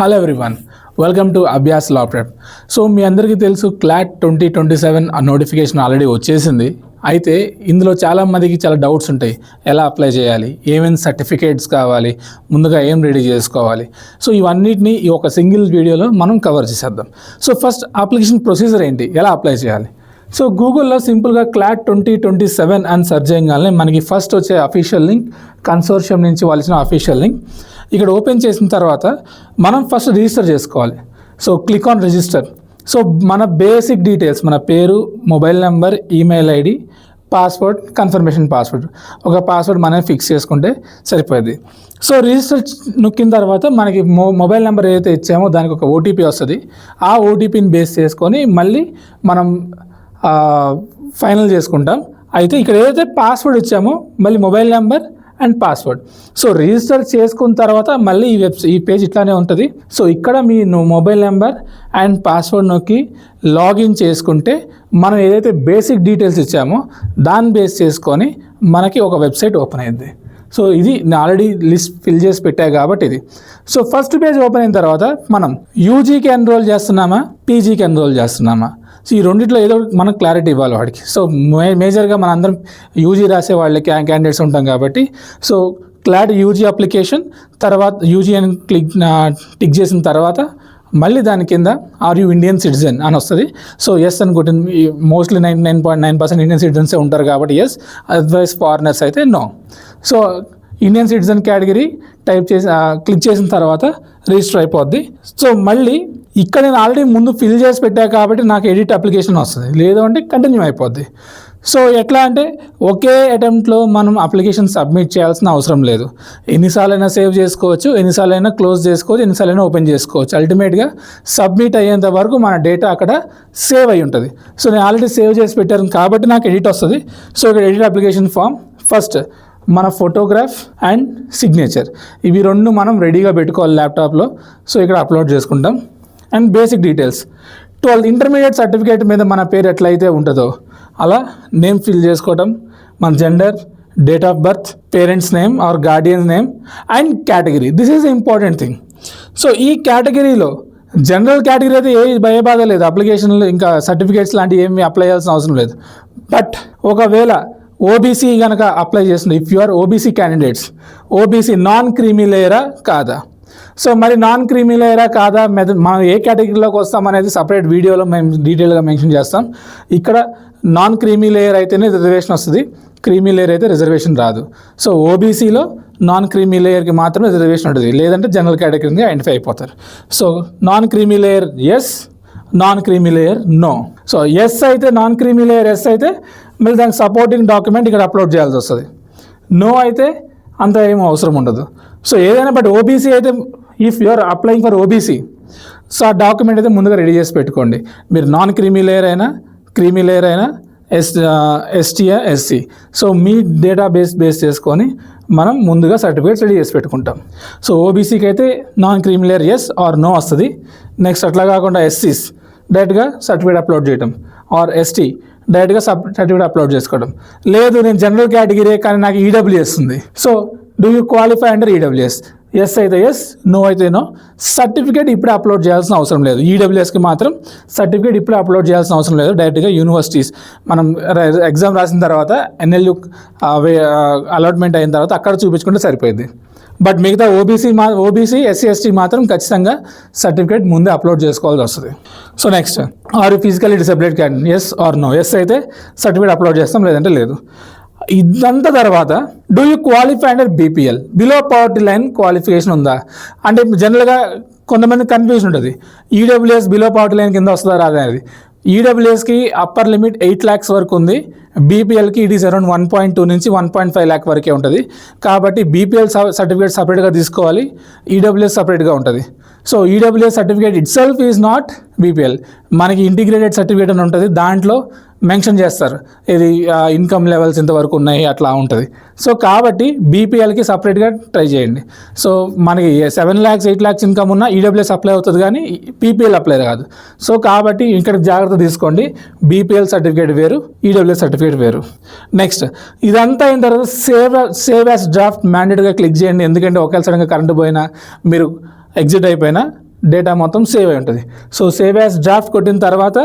Hello everyone, welcome to Abhyas law prep. So మీ అందరికీ తెలుసు క్లాట్ 2027 ఆ నోటిఫికేషన్ ఆల్రెడీ వచ్చేసింది. అయితే ఇందులో చాలామందికి చాలా డౌట్స్ ఉంటాయి. ఎలా అప్లై చేయాలి, ఏమేమి సర్టిఫికేట్స్ కావాలి, ముందుగా ఏం రెడీ చేసుకోవాలి. సో ఇవన్నిటిని ఈ ఒక సింగిల్ వీడియోలో మనం కవర్ చేసేద్దాం. సో ఫస్ట్ అప్లికేషన్ ప్రొసీజర్ ఏంటి, ఎలా అప్లై చేయాలి. సో గూగుల్లో సింపుల్గా క్లాట్ 2027 అని సెర్చ్ చేయగానే మనకి ఫస్ట్ వచ్చే అఫీషియల్ లింక్, కన్సోర్షియం నుంచి వాళ్ళిన అఫీషియల్ లింక్. ఇక్కడ ఓపెన్ చేసిన తర్వాత మనం ఫస్ట్ రిజిస్టర్ చేసుకోవాలి. So click on register. So మన బేసిక్ డీటెయిల్స్, మన పేరు, mobile number, email ID, password, confirmation password, ఒక పాస్వర్డ్ మనం ఫిక్స్ చేసుకుంటే సరిపోయింది. సో రిజిస్టర్ నొక్కిన తర్వాత మనకి మొబైల్ నెంబర్ ఏదైతే ఇచ్చామో దానికి ఒక ఓటీపీ వస్తుంది. ఆ ఓటీపీని బేస్ చేసుకొని మళ్ళీ మనం ఫైనల్ చేసుకుంటాం. అయితే ఇక్కడ ఏదైతే పాస్వర్డ్ ఇచ్చామో మళ్ళీ mobile number and password. So register చేసుకున్న తర్వాత మళ్ళీ ఈ పేజ్ ఇట్లానే ఉంటుంది. సో ఇక్కడ మీ మొబైల్ నెంబర్ అండ్ పాస్వర్డ్ నొక్కి లాగిన్ చేసుకుంటే మనం ఏదైతే బేసిక్ డీటెయిల్స్ ఇచ్చామో దాన్ని బేస్ చేసుకొని మనకి ఒక వెబ్సైట్ ఓపెన్ అయింది. సో ఇది నేను ఆల్రెడీ లిస్ట్ ఫిల్ చేసి పెట్టా కాబట్టి ఇది. సో ఫస్ట్ పేజ్ ఓపెన్ అయిన తర్వాత మనం యూజీకి ఎన్రోల్ చేస్తున్నామా, పీజీకి ఎన్రోల్ చేస్తున్నామా, సో ఈ రెండిట్లో ఏదో మనకు క్లారిటీ ఇవ్వాలి వాడికి. సో మేజర్గా మన అందరం యూజీ రాసే వాళ్ళకి క్యాండిడేట్స్ ఉంటాం కాబట్టి సో క్లాట్ యూజీ అప్లికేషన్ తర్వాత యూజీ అని టిక్ చేసిన తర్వాత మళ్ళీ దాని కింద ఆర్ యూ ఇండియన్ సిటిజన్ అని వస్తుంది. సో ఎస్ అని కొట్టింది. మోస్ట్లీ 99.9% ఇండియన్ సిటిజన్సే ఉంటారు కాబట్టి ఎస్, అదర్వైజ్ ఫారినర్స్ అయితే no. So Indian citizen category type చేసి క్లిక్ చేసిన తర్వాత రిజిస్టర్ అయిపోద్ది. సో మళ్ళీ ఇక్కడ నేను ఆల్రెడీ ముందు ఫిల్ చేసి పెట్టా కాబట్టి నాకు ఎడిట్ అప్లికేషన్ వస్తుంది, లేదు అంటే కంటిన్యూ అయిపోద్ది. సో ఎట్లా అంటే ఒకే అటెంప్ట్లో మనం అప్లికేషన్ సబ్మిట్ చేయాల్సిన అవసరం లేదు. ఎన్నిసార్లైనా సేవ్ చేసుకోవచ్చు, ఎన్నిసార్లైనా క్లోజ్ చేసుకోవచ్చు, ఎన్నిసార్లైనా ఓపెన్ చేసుకోవచ్చు. అల్టిమేట్గా సబ్మిట్ అయ్యేంత వరకు మన డేటా అక్కడ సేవ్ అయి ఉంటుంది. సో నేను ఆల్రెడీ సేవ్ చేసి పెట్టాను కాబట్టి నాకు ఎడిట్ వస్తుంది. సో ఇక్కడ ఎడిట్ అప్లికేషన్ ఫామ్ ఫస్ట్ మన ఫోటోగ్రాఫ్ అండ్ సిగ్నేచర్, ఇవి రెండు మనం రెడీగా పెట్టుకోవాలి ల్యాప్టాప్లో. సో ఇక్కడ అప్లోడ్ చేసుకుంటాం. And basic details 12 intermediate certificate మీద మన పేరు ఎట్లయితే ఉంటుందో అలా నేమ్ ఫిల్ చేసుకోవటం, మన gender, date of birth, parents name or guardians name and category. This is important thing. So ఈ కేటగిరీలో జనరల్ కేటగిరీ అయితే ఏ భయబాధ లేదు, అప్లికేషన్లు ఇంకా సర్టిఫికేట్స్ లాంటివి ఏమి అప్లై చేయాల్సిన అవసరం లేదు. బట్ ఒకవేళ ఓబీసీ కనుక అప్లై చేస్తుంది, if you are OBC candidates, OBC non creamy లేయరా కాదా. సో మరి నాన్ క్రీమీ లేయరా కాదా, మనం ఏ కేటగిరీలోకి వస్తాం అనేది సపరేట్ వీడియోలో మేము డీటెయిల్గా మెన్షన్ చేస్తాం. ఇక్కడ నాన్ క్రీమీ లేయర్ అయితేనే రిజర్వేషన్ వస్తుంది, క్రీమీ లేయర్ అయితే రిజర్వేషన్ రాదు. సో ఓబీసీలో నాన్ క్రీమీ లేయర్కి మాత్రమే రిజర్వేషన్ ఉంటుంది, లేదంటే జనరల్ కేటగిరీగా ఐడెంటిఫై అయిపోతారు. So non creamy layer yes, non creamy layer no. So yes అయితే నాన్ క్రీమీ లేయర్ ఎస్ అయితే మళ్ళీ దానికి సపోర్టింగ్ డాక్యుమెంట్ ఇక్కడ అప్లోడ్ చేయాల్సి వస్తుంది. నో అయితే అంత ఏం అవసరం ఉండదు. సో ఏదైనా బట్ ఓబీసీ అయితే if you are applying for OBC so ఆ డాక్యుమెంట్ అయితే ముందుగా రెడీ చేసి పెట్టుకోండి. మీరు నాన్ క్రీమీ లేయర్ అయినా క్రీమీ లేయర్ అయినా ఎస్టీఆ ఎస్సీ, సో మీ డేటాబేస్ బేస్ చేసుకొని మనం ముందుగా సర్టిఫికేట్స్ రెడీ చేసి పెట్టుకుంటాం. సో ఓబీసీకి అయితే non creamy layer yes or no వస్తుంది. నెక్స్ట్ అట్లా కాకుండా ఎస్సీస్ డైరెక్ట్గా సర్టిఫికేట్ అప్లోడ్ చేయడం, ఆర్ ఎస్టీ డైరెక్ట్గా సర్టిఫికేట్ అప్లోడ్ చేసుకోవడం. లేదు నేను జనరల్ కేటగిరీ కానీ నాకు ఈడబ్ల్యూఎస్ ఉంది, so do you qualify under EWS, yes అయితే ఎస్, నో అయితే నో. సర్టిఫికేట్ ఇప్పుడే అప్లోడ్ చేయాల్సిన అవసరం లేదు. ఈడబ్ల్యూఎస్కి మాత్రం సర్టిఫికేట్ ఇప్పుడే అప్లోడ్ చేయాల్సిన అవసరం లేదు. డైరెక్ట్గా యూనివర్సిటీస్ మనం ఎగ్జామ్ రాసిన తర్వాత ఎన్ఎల్యూ అలాట్మెంట్ అయిన తర్వాత అక్కడ చూపించుకుంటే సరిపోయింది. బట్ మిగతా ఓబీసీ ఎస్సీ ఎస్టీ మాత్రం ఖచ్చితంగా సర్టిఫికేట్ ముందే అప్లోడ్ చేసుకోవాల్సి వస్తుంది. So next or physically disabled candidate, yes or no. Yes అయితే సర్టిఫికేట్ అప్లోడ్ చేస్తాం, లేదంటే లేదు. ఇదంతా తర్వాత do you qualify under BPL, below poverty line qualification ఉందా అంటే జనరల్గా కొంతమంది కన్ఫ్యూజన్ ఉంటుంది, ఈడబ్ల్యూఎస్ బిలో పవర్టీ లైన్ కింద వస్తుందా రాదా అనేది. ఈడబ్ల్యూఎస్కి అప్పర్ లిమిట్ 8 lakhs వరకు ఉంది, బీపీఎల్కి ఇట్ ఈస్ అరౌండ్ 1.2 నుంచి 1.5 lakh వరకే ఉంటుంది. కాబట్టి బీపీఎల్ సర్టిఫికేట్ సపరేట్గా తీసుకోవాలి, ఈడబ్ల్యూఎస్ సపరేట్గా ఉంటుంది. So EWS certificate it self is not BPL, మనకి ఇంటిగ్రేటెడ్ సర్టిఫికేట్ అని ఉంటుంది, దాంట్లో మెన్షన్ చేస్తారు ఇది ఇన్కమ్ లెవెల్స్ ఇంతవరకు ఉన్నాయి అట్లా ఉంటుంది. సో కాబట్టి బీపీఎల్కి సపరేట్గా ట్రై చేయండి. సో మనకి 7 lakhs 8 lakhs ఇన్కమ్ ఉన్న ఈడబ్ల్యూఎస్ అప్లై అవుతుంది కానీ పీపీఎల్ అప్లై కాదు. సో కాబట్టి ఇక్కడ జాగ్రత్త తీసుకోండి, బీపీఎల్ సర్టిఫికేట్ వేరు, ఈడబ్ల్యూఎస్ సర్టిఫికేట్ వేరు. నెక్స్ట్ ఇదంతా అయిన తర్వాత సేవ్ యాజ్ డ్రాఫ్ట్ మ్యాండేట్గా క్లిక్ చేయండి. ఎందుకంటే ఒకవేళ సడన్గా కరెంట్ పోయినా మీరు ఎగ్జిట్ అయిపోయినా డేటా మొత్తం సేవ్ అయి ఉంటుంది. సో సేవ్ యాజ్ డ్రాఫ్ట్ కొట్టిన తర్వాత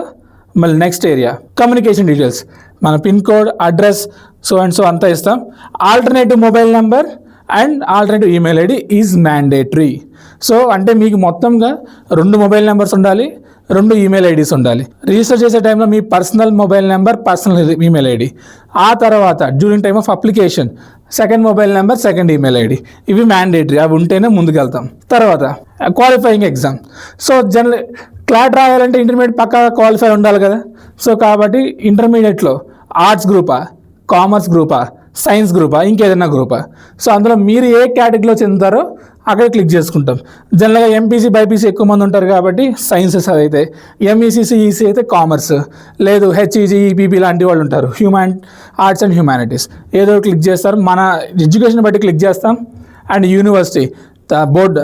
మళ్ళీ నెక్స్ట్ ఏరియా కమ్యూనికేషన్ డీటెయిల్స్, మన pin code, address, so and so అంతా ఇస్తాం. Alternative mobile number and alternative email ID is mandatory. So అంటే మీకు మొత్తంగా 2 మొబైల్ నెంబర్స్ ఉండాలి, 2 ఈమెయిల్ ఐడీస్ ఉండాలి. రిజిస్టర్ చేసే టైంలో మీ personal mobile number, personal email ID. ఆ తర్వాత during time of application second mobile number, second email ID. ఇవి మ్యాండేటరీ, అవి ఉంటేనే ముందుకెళ్తాం. తర్వాత qualifying exam. So general CLAT రాయాలంటే ఇంటర్మీడియట్ పక్కా క్వాలిఫై ఉండాలి కదా. సో కాబట్టి ఇంటర్మీడియట్లో ఆర్ట్స్ గ్రూపా, కామర్స్ గ్రూపా, సైన్స్ గ్రూపా, ఇంకేదైనా గ్రూపా. సో అందులో మీరు ఏ కేటగిరీలో చెందుతారో అక్కడ క్లిక్ చేసుకుంటాం. జనరల్గా ఎంపీసీ, బైపీసీ ఎక్కువ మంది ఉంటారు కాబట్టి సైన్సెస్ అయితే, ఎంఈసీ, సిఈసీ అయితే కామర్స్, లేదు హెచ్ఈజీ, ఈపీపీ లాంటి వాళ్ళు ఉంటారు, ఆర్ట్స్ అండ్ హ్యూమానిటీస్. ఏదో క్లిక్ చేస్తారు, మన ఎడ్యుకేషన్ బట్టి క్లిక్ చేస్తాం. And university, board,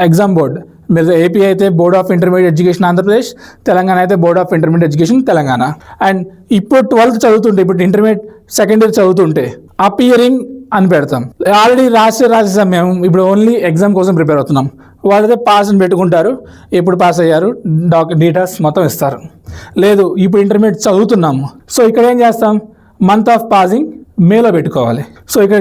exam board, మీరు ఏపీ అయితే board of intermediate education Andhra Pradesh, Telangana అయితే board of intermediate education Telangana. And ఇప్పుడు 12th చదువుతుంటే, ఇప్పుడు ఇంటర్మీడియట్ సెకండ్ ఇయర్ చదువుతుంటే అపియరింగ్ అని పెడతాం. ఆల్రెడీ రాసేసాం మేము, ఇప్పుడు ఓన్లీ ఎగ్జామ్ కోసం ప్రిపేర్ అవుతున్నాం. వాళ్ళైతే పాస్ అని పెట్టుకుంటారు, ఎప్పుడు పాస్ అయ్యారు, డీటెయిల్స్ మొత్తం ఇస్తారు. లేదు ఇప్పుడు ఇంటర్మీడియట్ చదువుతున్నాము, సో ఇక్కడ ఏం చేస్తాం, మంత్ ఆఫ్ పాసింగ్ మేలో పెట్టుకోవాలి. సో ఇక్కడ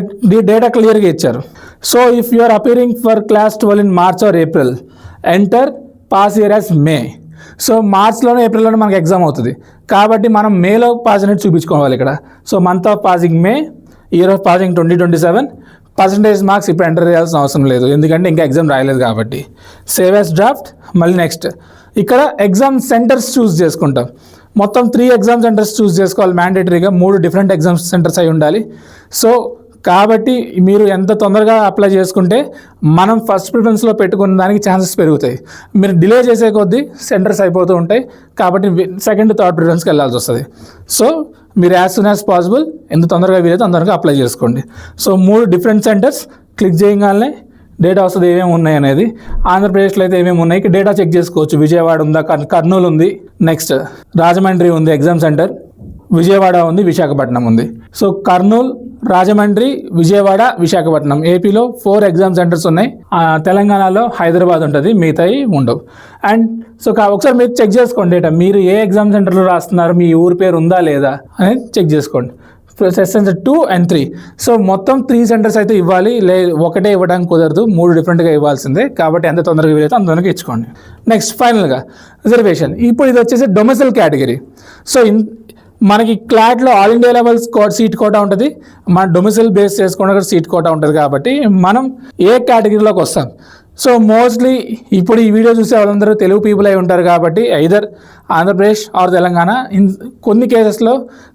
డేటా క్లియర్గా ఇచ్చారు. So if you are appearing for class 12 in March or April, enter pass year as May. So మార్చ్లోనే, ఏప్రిల్లోనే మనకు ఎగ్జామ్ అవుతుంది కాబట్టి మనం మేలో పాస్ అనేది చూపించుకోవాలి ఇక్కడ. So month of passing May, year of passing 2027, percentage marks ఇప్పుడు ఎంటర్ చేయాల్సిన అవసరం లేదు ఎందుకంటే ఇంకా ఎగ్జామ్ రాయలేదు కాబట్టి. Save as draft. మళ్ళీ నెక్స్ట్ ఇక్కడ ఎగ్జామ్ సెంటర్స్ చూస్ చేసుకుంటాం. మొత్తం 3 ఎగ్జామ్ సెంటర్స్ చూస్ చేసుకోవాలి మ్యాండేటరీగా, 3 డిఫరెంట్ ఎగ్జామ్ సెంటర్స్ అయి ఉండాలి. సో కాబట్టి మీరు ఎంత తొందరగా అప్లై చేసుకుంటే మనం ఫస్ట్ ప్రిఫరెన్స్లో పెట్టుకున్న దానికి ఛాన్సెస్ పెరుగుతాయి. మీరు డిలే చేసే కొద్దీ సెంటర్స్ అయిపోతూ ఉంటాయి కాబట్టి సెకండ్, థర్డ్ ప్రిఫరెన్స్కి వెళ్ళాల్సి వస్తుంది. సో మీరు యాజ్ సూన్ యాజ్ పాసిబుల్ ఎంత తొందరగా వీలైతే అంతవరకు అప్లై చేసుకోండి. సో 3 డిఫరెంట్ సెంటర్స్ క్లిక్ చేయగానే డేటా వస్తుంది ఏమేమి ఉన్నాయి అనేది. ఆంధ్రప్రదేశ్లో అయితే ఏమేమి ఉన్నాయి డేటా చెక్ చేసుకోవచ్చు. విజయవాడ ఉందా, కర్నూలు ఉంది, నెక్స్ట్ రాజమండ్రి ఉంది ఎగ్జామ్ సెంటర్, విజయవాడ ఉంది, విశాఖపట్నం ఉంది. సో కర్నూలు, రాజమండ్రి, విజయవాడ, విశాఖపట్నం, ఏపీలో 4 ఎగ్జామ్ సెంటర్స్ ఉన్నాయి. తెలంగాణలో హైదరాబాద్ ఉంటుంది, మిగతాయి ఉండవు. అండ్ సో ఒకసారి మీరు చెక్ చేసుకోండి డేటా, మీరు ఏ ఎగ్జామ్ సెంటర్లో రాస్తున్నారు, మీ ఊరి పేరు ఉందా లేదా అనేది చెక్ చేసుకోండి. Centre 2 and 3. సో మొత్తం 3 సెంటర్స్ అయితే ఇవ్వాలి, ఒకటే ఇవ్వడానికి కుదరదు, 3 డిఫరెంట్గా ఇవ్వాల్సిందే కాబట్టి ఎంత తొందరగా వీలైతే అంత తొందరగా ఇచ్చుకోండి. నెక్స్ట్ ఫైనల్గా రిజర్వేషన్. ఇప్పుడు ఇది వచ్చేసి డొమిసైల్ కేటగిరీ. సో మనకి క్లాట్లో all India level seat quota ఉంటుంది, మన డొమిసైల్ బేస్ చేసుకున్న సీట్ కోటా ఉంటుంది కాబట్టి మనం ఏ కేటగిరీలోకి వస్తాం. సో మోస్ట్లీ ఇప్పుడు ఈ వీడియో చూసే వాళ్ళందరూ తెలుగు పీపుల్ అయి ఉంటారు కాబట్టి ఐదర్ ఆంధ్రప్రదేశ్ ఆర్ తెలంగాణ, కొన్ని కేసెస్లో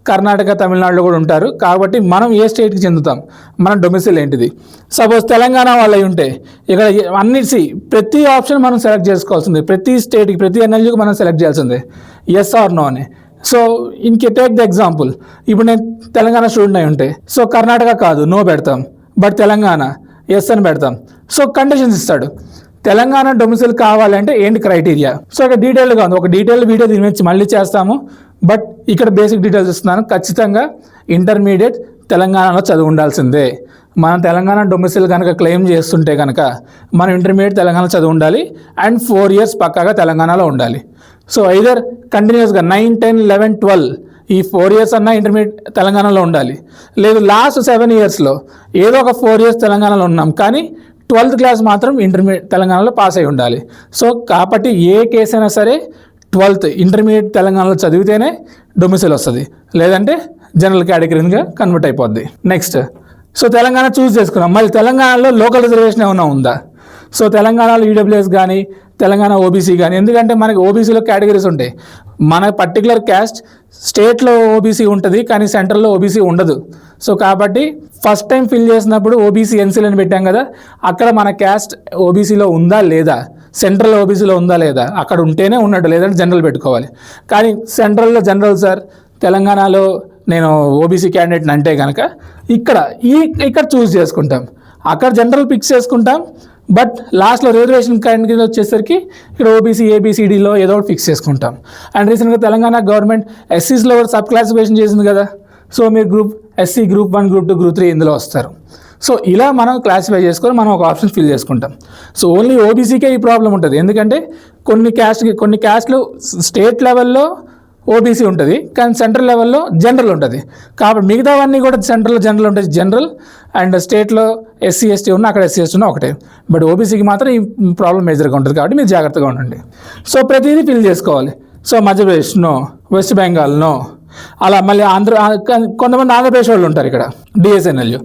కర్ణాటక, తమిళనాడులో కూడా ఉంటారు కాబట్టి మనం ఏ స్టేట్కి చెందుతాం, మన డొమిసైల్ ఏంటిది. సపోజ్ తెలంగాణ వాళ్ళు అయి ఉంటే ఇక్కడ ప్రతి ఆప్షన్ మనం సెలెక్ట్ చేసుకోవాల్సిందే, ప్రతి స్టేట్కి, ప్రతి ఎన్ఎల్యూకి మనం సెలెక్ట్ చేయాల్సిందే, ఎస్ ఆర్ నో అని. సో టేక్ ద ఎగ్జాంపుల్, ఇప్పుడు నేను తెలంగాణ స్టూడెంట్ అయి ఉంటే, సో కర్ణాటక కాదు, నో పెడతాం, బట్ తెలంగాణ ఎస్ అని పెడతాం. సో కండిషన్స్ ఇస్తాడు, తెలంగాణ డొమిసైల్ కావాలంటే ఏంటి క్రైటీరియా. సో ఇక్కడ డీటెయిల్గా ఉంది, ఒక డీటెయిల్ వీడియో దీని నుంచి మళ్ళీ చేస్తాము, బట్ ఇక్కడ బేసిక్ డీటెయిల్స్ ఇస్తున్నాను. ఖచ్చితంగా ఇంటర్మీడియట్ తెలంగాణలో చదివి ఉండాల్సిందే. మనం తెలంగాణ డొమిసైల్ కనుక క్లెయిమ్ చేస్తుంటే కనుక మనం ఇంటర్మీడియట్ తెలంగాణలో చదివి ఉండాలి అండ్ 4 years పక్కాగా తెలంగాణలో ఉండాలి. సో ఐదర్ కంటిన్యూస్గా 9, 10, 11, 12 ఈ 4 years అన్నా ఇంటర్మీడియట్ తెలంగాణలో ఉండాలి, లేదు లాస్ట్ 7 yearsలో ఏదో ఒక 4 years తెలంగాణలో ఉన్నాం కానీ 12th class మాత్రం ఇంటర్మీడియట్ తెలంగాణలో పాస్ అయి ఉండాలి. సో కాబట్టి ఏ కేసు అయినా సరే 12th ఇంటర్మీడియట్ తెలంగాణలో చదివితేనే డొమిసైల్ వస్తుంది, లేదంటే జనరల్ కేటగిరీగా కన్వర్ట్ అయిపోద్ది. నెక్స్ట్ సో తెలంగాణ చూస్ చేసుకున్నాం, మళ్ళీ తెలంగాణలో లోకల్ రిజర్వేషన్ ఏమైనా ఉందా. సో తెలంగాణలో ఈడబ్ల్యూఎస్ కానీ, తెలంగాణ ఓబీసీ కానీ, ఎందుకంటే మనకి ఓబీసీలో కేటగిరీస్ ఉంటాయి. మన పర్టికులర్ క్యాస్ట్ స్టేట్లో ఓబీసీ ఉంటుంది కానీ సెంట్రల్లో ఓబీసీ ఉండదు. సో కాబట్టి ఫస్ట్ టైం ఫిల్ చేసినప్పుడు ఓబీసీ ఎన్సీలని పెట్టాం కదా, అక్కడ మన క్యాస్ట్ ఓబీసీలో ఉందా లేదా, సెంట్రల్ ఓబీసీలో ఉందా లేదా, అక్కడ ఉంటేనే ఉన్నట్టు, లేదంటే జనరల్ పెట్టుకోవాలి. కానీ సెంట్రల్లో జనరల్ సార్, తెలంగాణలో నేను ఓబీసీ క్యాండిడేట్ని అంటే కనుక ఇక్కడ చూస్ చేసుకుంటాం, అక్కడ జనరల్ ఫిక్స్ చేసుకుంటాం, బట్ లాస్ట్లో రిజర్వేషన్ కేటగిరీ వచ్చేసరికి ఇక్కడ ఓబీసీ, ఏబిసిడిలో ఏదో ఒకటి ఫిక్స్ చేసుకుంటాం. అండ్ రీసెంట్గా తెలంగాణ గవర్నమెంట్ ఎస్సీస్లో కూడా సబ్ క్లాసిఫికేషన్ చేసింది కదా. సో మీరు group SC, group 1, group 2, group 3 ఇందులో వస్తారు. సో ఇలా మనం క్లాసిఫై చేసుకొని మనం ఒక ఆప్షన్ ఫిల్ చేసుకుంటాం. సో ఓన్లీ ఓబీసీకే ఈ ప్రాబ్లం ఉంటుంది. ఎందుకంటే కొన్ని క్యాస్ట్లు స్టేట్ లెవెల్లో ఓబీసీ ఉంటుంది, కానీ సెంట్రల్ లెవెల్లో జనరల్ ఉంటుంది. కాబట్టి మిగతావన్నీ కూడా సెంట్రల్లో జనరల్ ఉంటుంది. జనరల్ అండ్ స్టేట్లో ఎస్సీ ఎస్టీ ఉన్న అక్కడ ఎస్సీ ఎస్టీ ఉన్న ఒకటే. బట్ ఓబీసీకి మాత్రం ఈ ప్రాబ్లం మేజర్గా ఉంటుంది. కాబట్టి మీరు జాగ్రత్తగా ఉండండి. సో ప్రతిదీ ఫిల్ చేసుకోవాలి. So Madhya Pradesh no, west Bengal no, అలా మళ్ళీ కొంతమంది ఆంధ్రప్రదేశ్ వాళ్ళు ఉంటారు ఇక్కడ డిఎస్ఎన్ఎల్.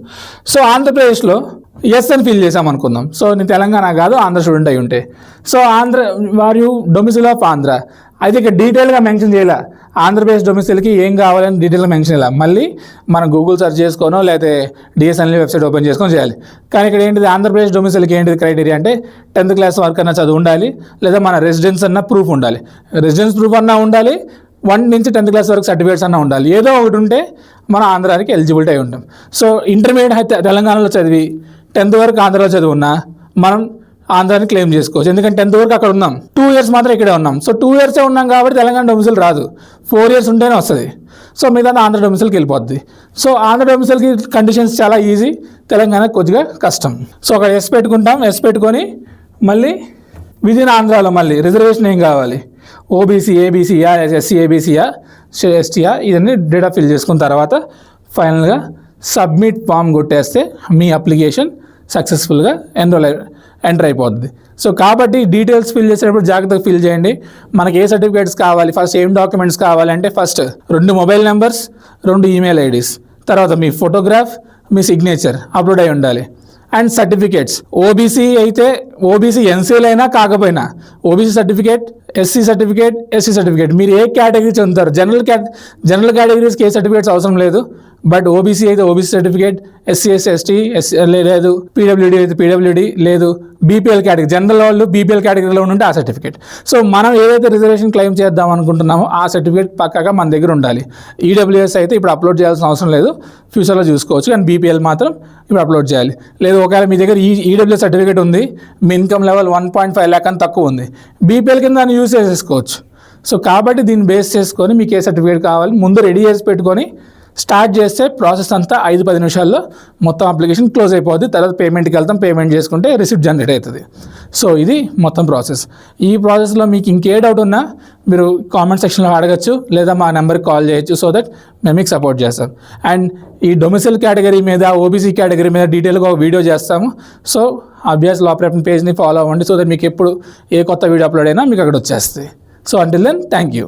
సో ఆంధ్రప్రదేశ్లో ఎస్ అని ఫిల్ చేసాం అనుకుందాం. సో నేను తెలంగాణ కాదు ఆంధ్ర స్టూడెంట్ అయి ఉంటే, సో ఆంధ్ర వారు డొమిసిల్ ఆఫ్ ఆంధ్ర అయితే ఇక్కడ డీటెయిల్గా మెన్షన్ చేయాల. ఆంధ్రప్రదేశ్ డొమిసిల్కి ఏం కావాలని డీటెయిల్గా మెన్షన్ చేయాలి. మళ్ళీ మనం గూగుల్ సెర్చ్ చేసుకోనో లేకపోతే డిఎస్ఎన్ఎల్ వెబ్సైట్ ఓపెన్ చేసుకొని చేయాలి. కానీ ఇక్కడ ఏంటిది, ఆంధ్రప్రదేశ్ డొమిసిల్కి ఏంటిది క్రైటీరియా అంటే 10th క్లాస్ వరకు అన్న చదువు ఉండాలి, లేదా మన రెసిడెన్స్ అన్న ప్రూఫ్ ఉండాలి. రెసిడెన్స్ ప్రూఫ్ అన్నా ఉండాలి, 1 నుంచి 10th క్లాస్ వరకు సర్టిఫికేట్స్ అన్న ఉండాలి. ఏదో ఒకటి ఉంటే మన ఆంధ్రానికి ఎలిజిబిలిటీ అయి ఉంటాం. సో ఇంటర్మీడియట్ అయితే తెలంగాణలో చదివి 10th వరకు ఆంధ్రాలో చదువున్నా మనం ఆంధ్రాని క్లెయిమ్ చేసుకోవచ్చు. ఎందుకంటే 10th వరకు అక్కడ ఉన్నాం, 2 years మాత్రం ఇక్కడే ఉన్నాం. సో 2 years ఉన్నాం కాబట్టి తెలంగాణ డొమిసిల్ రాదు, 4 years ఉంటేనే వస్తుంది. సో మిగతా ఆంధ్ర డొమిసిల్కి వెళ్ళిపోద్ది. సో ఆంధ్ర డొమిసిల్కి కండిషన్స్ చాలా ఈజీ, తెలంగాణకి కొద్దిగా కష్టం. సో అక్కడ ఎస్ పెట్టుకుంటాం. ఎస్ పెట్టుకొని మళ్ళీ విదిన్ ఆంధ్రాలో మళ్ళీ రిజర్వేషన్ ఏం కావాలి, ఓబీసీ ఏబీసీయా, ఎస్సీ ఏబీసీయా, ఎస్టీయా, ఇవన్నీ డేటా ఫిల్ చేసుకున్న తర్వాత ఫైనల్గా సబ్మిట్ ఫామ్ కొట్టేస్తే మీ అప్లికేషన్ సక్సెస్ఫుల్గా ఎంటర్ అయిపోద్ది. సో కాబట్టి డీటెయిల్స్ ఫిల్ చేసేటప్పుడు జాగ్రత్తగా ఫిల్ చేయండి. మనకి ఏ సర్టిఫికేట్స్ కావాలి, ఫస్ట్ ఏం డాక్యుమెంట్స్ కావాలంటే first 2 mobile numbers, 2 email IDs, తర్వాత మీ ఫోటోగ్రాఫ్, మీ సిగ్నేచర్ అప్లోడ్ అయి ఉండాలి. అండ్ సర్టిఫికేట్స్ ఓబీసీ అయితే ఓబీసీ ఎన్సీఎల్ అయినా కాకపోయినా OBC certificate, SC certificate, SC certificate, మీరు ఏ కేటగిరీ చెందుతారు. జనరల్ కేటగిరీస్కి ఏ సర్టిఫికేట్స్ అవసరం లేదు. బట్ ఓబీసీ అయితే ఓబీసీ సర్టిఫికేట్, ఎస్సీ ఎస్టీ లేదు, పీడబ్ల్యూడీ అయితే పీడబ్ల్యూడీ లేదు, బీపీఎల్ కేటగిరీ జనరల్ వాళ్ళు బీపీఎల్ కేటగిరీలో ఉంటే ఆ సర్టిఫికేట్. సో మనం ఏదైతే రిజర్వేషన్ క్లెయిమ్ చేద్దాం అనుకుంటున్నామో ఆ సర్టిఫికేట్ పక్కాగా మన దగ్గర ఉండాలి. ఈడబ్ల్యూఎస్ అయితే ఇప్పుడు అప్లోడ్ చేయాల్సిన అవసరం లేదు, ఫ్యూచర్లో చూసుకోవచ్చు. కానీ బీపీఎల్ మాత్రం ఇప్పుడు అప్లోడ్ చేయాలి. లేదు ఒకవేళ మీ దగ్గర ఈడబ్ల్యూఎస్ సర్టిఫికేట్ ఉంది, మీ ఇన్కమ్ లెవెల్ 1.5 lakh అని తక్కువ ఉంది, బీపీఎల్ కింద దాన్ని యూజ్ చేసేసుకోవచ్చు. సో కాబట్టి దీన్ని బేస్ చేసుకొని మీకు ఏ సర్టిఫికేట్ కావాలి ముందు రెడీ చేసి పెట్టుకొని స్టార్ట్ చేస్తే ప్రాసెస్ అంతా 5-10 నిమిషాల్లో మొత్తం అప్లికేషన్ క్లోజ్ అయిపోద్ది. తర్వాత పేమెంట్కి వెళ్తాం, పేమెంట్ చేసుకుంటే రిసిప్ట్ జనరేట్ అవుతుంది. సో ఇది మొత్తం ప్రాసెస్. ఈ ప్రాసెస్లో మీకు ఇంకే డౌట్ ఉన్నా మీరు కామెంట్ సెక్షన్లో అడగచ్చు, లేదా మా నెంబర్కి కాల్ చేయొచ్చు. సో దట్ మేము మీకు సపోర్ట్ చేస్తాం. అండ్ ఈ డొమిసిల్ కేటగిరీ మీద, ఓబీసీ కేటగిరీ మీద డీటెయిల్గా ఒక వీడియో చేస్తాము. So Abhyas law prep పేజ్ని follow అవ్వండి. సో దట్ మీకు ఎప్పుడు ఏ కొత్త వీడియో అప్లోడ్ అయినా మీకు అక్కడ వచ్చేస్తుంది. So until then thank you.